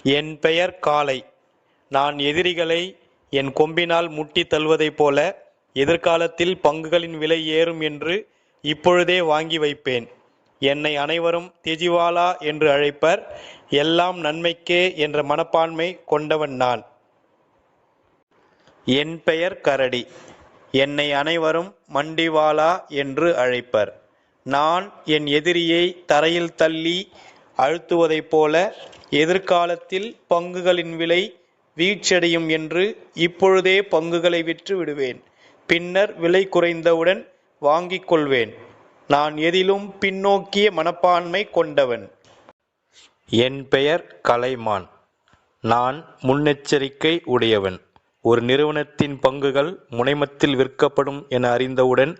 என் பெயர் காளை. நான் எதிரிகளை என் கொம்பினால் முட்டித் தள்ளுவதைப் போல எதிர்காலத்தில் பங்குகளின் விலை ஏறும் என்று இப்பொழுதே வாங்கி வைப்பேன். என்னை அனைவரும் தெஜிவாலா என்று அழைப்பர். எல்லாம் நன்மைக்கே என்ற மனப்பான்மை கொண்டவன் நான். என் பெயர் கரடி. என்னை அனைவரும் மண்டிவாலா என்று அழைப்பர். நான் என் எதிரியை தரையில் தள்ளி அழுத்துவதைப் போல எதிர்காலத்தில் பங்குகளின் விலை வீழ்ச்சியடையும் என்று இப்பொழுதே பங்குகளை விற்று விடுவேன். பின்னர் விலை குறைந்தவுடன் வாங்கிக் கொள்வேன். நான் எதிலும் பின்னோக்கிய மனப்பான்மை கொண்டவன். என் பெயர் கலைமான். நான் முன்னெச்சரிக்கை உடையவன். ஒரு நிறுவனத்தின் பங்குகள் முனைமத்தில் விற்கப்படும் என அறிந்தவுடன்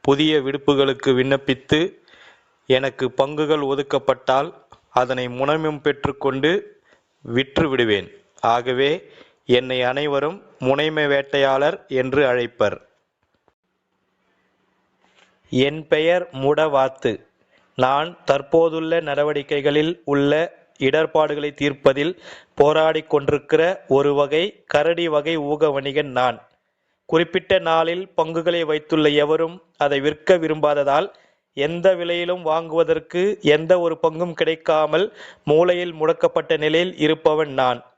புதிய விடுப்புகளுக்கு விண்ணப்பித்து எனக்கு பங்குகள் ஒதுக்கப்பட்டால் அதனை முனைமம் பெற்றுக்கொண்டு விற்று விடுவேன். ஆகவே என்னை அனைவரும் முனைம வேட்டையாளர் என்று அழைப்பர். என் பெயர் முடவாத்து. நான் தற்போதுள்ள நடவடிக்கைகளில் உள்ள இடர்பாடுகளை தீர்ப்பதில் போராடிக் கொண்டிருக்கிற ஒரு வகை கரடி வகை ஊக வணிகன் நான். குறிப்பிட்ட நாளில் பங்குகளை வைத்துள்ள எவரும் அதை விற்க விரும்பாததால் எந்த விலையிலும் வாங்குவதற்கு எந்த ஒரு பங்கும் கிடைக்காமல் மூலையில் முடக்கப்பட்ட நிலையில் இருப்பவன் நான்.